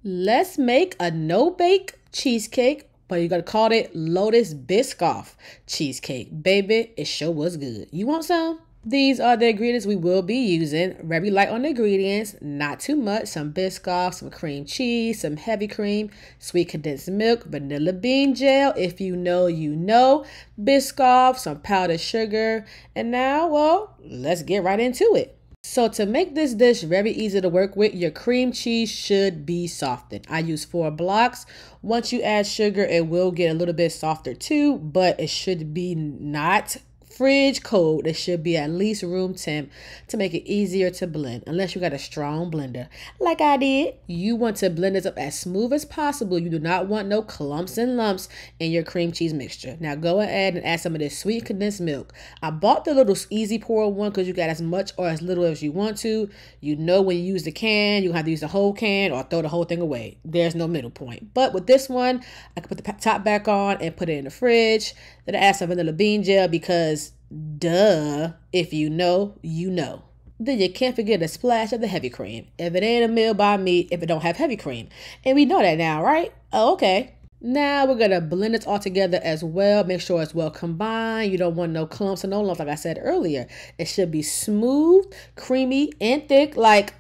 Let's make a no-bake cheesecake, but you gotta call it Lotus Biscoff cheesecake. Baby, it sure was good. You want some? These are the ingredients we will be using. Very light on the ingredients, not too much. Some Biscoff, some cream cheese, some heavy cream, sweet condensed milk, vanilla bean gel, if you know, you know, Biscoff, some powdered sugar. And now, well, let's get right into it. So to make this dish very easy to work with, your cream cheese should be softened. I use 4 blocks. Once you add sugar, it will get a little bit softer too, but it should be not fridge cold. It should be at least room temp to make it easier to blend, unless you got a strong blender like I did. You want to blend this up as smooth as possible. You do not want no clumps and lumps in your cream cheese mixture. Now go ahead and add some of this sweet condensed milk. I bought the little easy pour one because you got as much or as little as you want to. You know, when you use the can, you have to use the whole can or throw the whole thing away. There's no middle point. But with this one, I can put the top back on and put it in the fridge. Then I add some vanilla bean gel because duh, if you know, you know. Then you can't forget a splash of the heavy cream. If it ain't a meal by me, if it don't have heavy cream. And we know that now, right? Oh, okay. Now we're gonna blend this all together as well. Make sure it's well combined. You don't want no clumps and no lumps like I said earlier. It should be smooth, creamy, and thick like,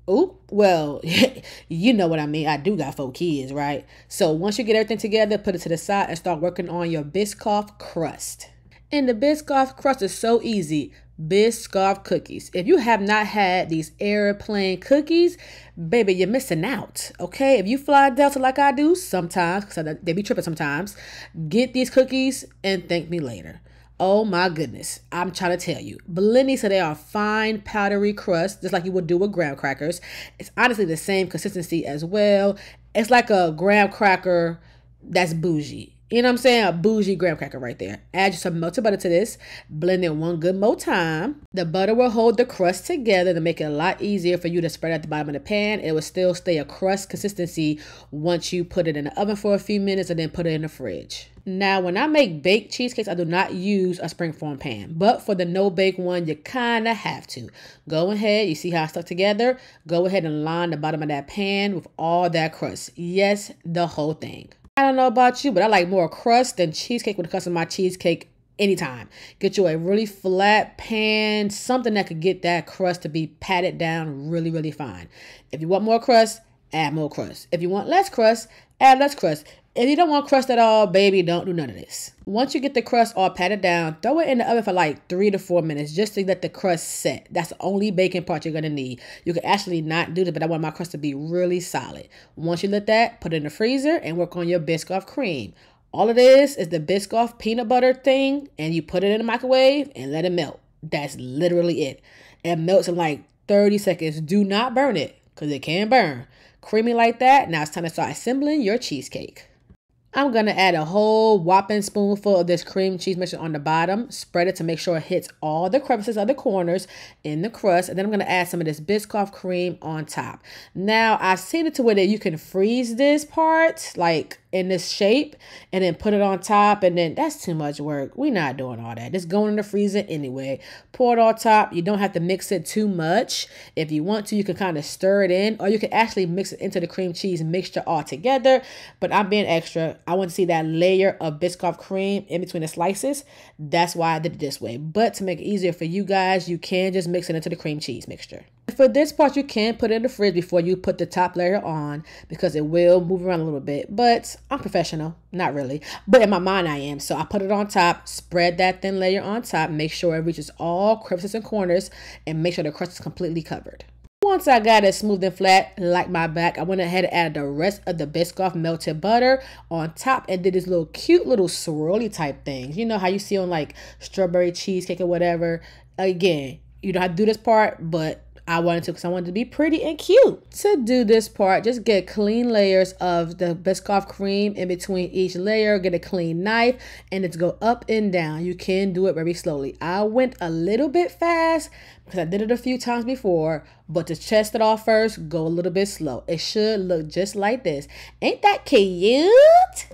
ooh, well, you know what I mean. I do got 4 kids, right? So once you get everything together, put it to the side and start working on your Biscoff crust. And the Biscoff crust is so easy. Biscoff cookies. If you have not had these airplane cookies, baby, you're missing out, okay? If you fly Delta like I do sometimes, because they be tripping sometimes, get these cookies and thank me later. Oh my goodness, I'm trying to tell you. Blend these so they are fine, powdery crust, just like you would do with graham crackers. It's honestly the same consistency as well. It's like a graham cracker that's bougie. You know what I'm saying? A bougie graham cracker right there. Add some melted butter to this. Blend it one good more time. The butter will hold the crust together to make it a lot easier for you to spread at the bottom of the pan. It will still stay a crust consistency once you put it in the oven for a few minutes and then put it in the fridge. Now, when I make baked cheesecakes, I do not use a springform pan. But for the no-bake one, you kind of have to. Go ahead. You see how it's stuck together? Go ahead and line the bottom of that pan with all that crust. Yes, the whole thing. I don't know about you, but I like more crust than cheesecake when it comes to my cheesecake anytime. Get you a really flat pan, something that could get that crust to be patted down really, really fine. If you want more crust, add more crust. If you want less crust, add less crust. If you don't want crust at all, baby, don't do none of this. Once you get the crust all patted down, throw it in the oven for like 3 to 4 minutes just to let the crust set. That's the only baking part you're going to need. You can actually not do this, but I want my crust to be really solid. Once you let that, put it in the freezer and work on your Biscoff cream. All it is the Biscoff peanut butter thing, and you put it in the microwave and let it melt. That's literally it. It melts in like 30 seconds. Do not burn it because it can burn. Creamy like that. Now it's time to start assembling your cheesecake. I'm going to add a whole whopping spoonful of this cream cheese mixture on the bottom. Spread it to make sure it hits all the crevices of the corners in the crust. And then I'm going to add some of this Biscoff cream on top. Now, I've seen it to where that you can freeze this part, like in this shape, and then put it on top. And then that's too much work. We're not doing all that. Just going in the freezer anyway. Pour it on top. You don't have to mix it too much. If you want to, you can kind of stir it in, or you can actually mix it into the cream cheese mixture all together. But I'm being extra. I want to see that layer of Biscoff cream in between the slices. That's why I did it this way. But to make it easier for you guys, you can just mix it into the cream cheese mixture. For this part, you can put it in the fridge before you put the top layer on because it will move around a little bit. But I'm professional. Not really. But in my mind, I am. So I put it on top, spread that thin layer on top, make sure it reaches all crevices and corners, and make sure the crust is completely covered. Once I got it smooth and flat like my back, I went ahead and added the rest of the Biscoff melted butter on top and did this little cute little swirly type things. You know how you see on like strawberry cheesecake or whatever. Again, you don't have to do this part, but I wanted to because I wanted to be pretty and cute. To do this part, just get clean layers of the Biscoff cream in between each layer. Get a clean knife and it's go up and down. You can do it very slowly. I went a little bit fast because I did it a few times before, but to test it off first, go a little bit slow. It should look just like this. Ain't that cute?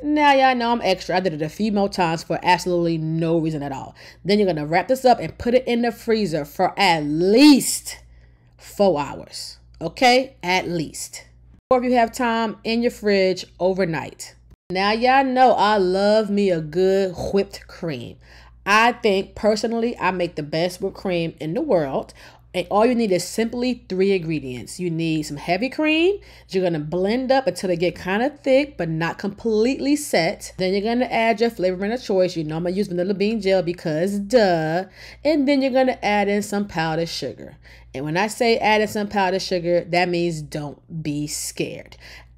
Now y'all know I'm extra. I did it a few more times for absolutely no reason at all. Then you're going to wrap this up and put it in the freezer for at least 4 hours. Okay? At least. or if you have time, in your fridge overnight. Now y'all know I love me a good whipped cream. I think personally I make the best whipped cream in the world. And all you need is simply 3 ingredients. You need some heavy cream. You're going to blend up until they get kind of thick, but not completely set. Then you're going to add your flavoring of choice. You know I'm going to use vanilla bean gel because duh. And then you're going to add in some powdered sugar. And when I say add in some powdered sugar, that means don't be scared.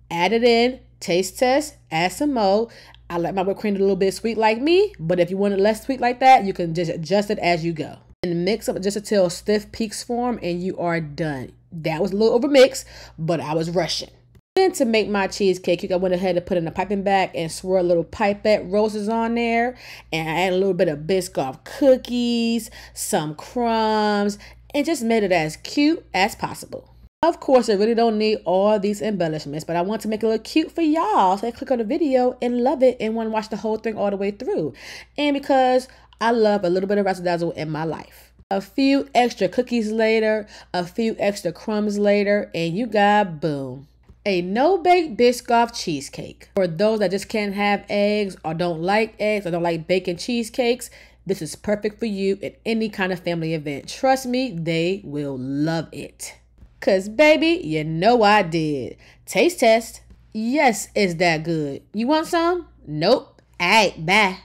Add it in, taste test, add some more. I like my whipped cream a little bit sweet like me, but if you want it less sweet like that, you can just adjust it as you go. And mix up just until stiff peaks form and you are done. That was a little overmixed, but I was rushing. Then to make my cheesecake, I went ahead and put in a piping bag and swirl little pipette roses on there. And I added a little bit of Biscoff cookies, some crumbs, and just made it as cute as possible. Of course, I really don't need all these embellishments, but I want to make it look cute for y'all. So I click on the video and love it and want to watch the whole thing all the way through. And because I love a little bit of razzle-dazzle in my life. A few extra cookies later, a few extra crumbs later, and you got boom. A no-bake Biscoff cheesecake. For those that just can't have eggs or don't like eggs or don't like bacon cheesecakes, this is perfect for you at any kind of family event. Trust me, they will love it. Cause baby, you know I did. Taste test. Yes, it's that good. You want some? Nope. Alright, bye.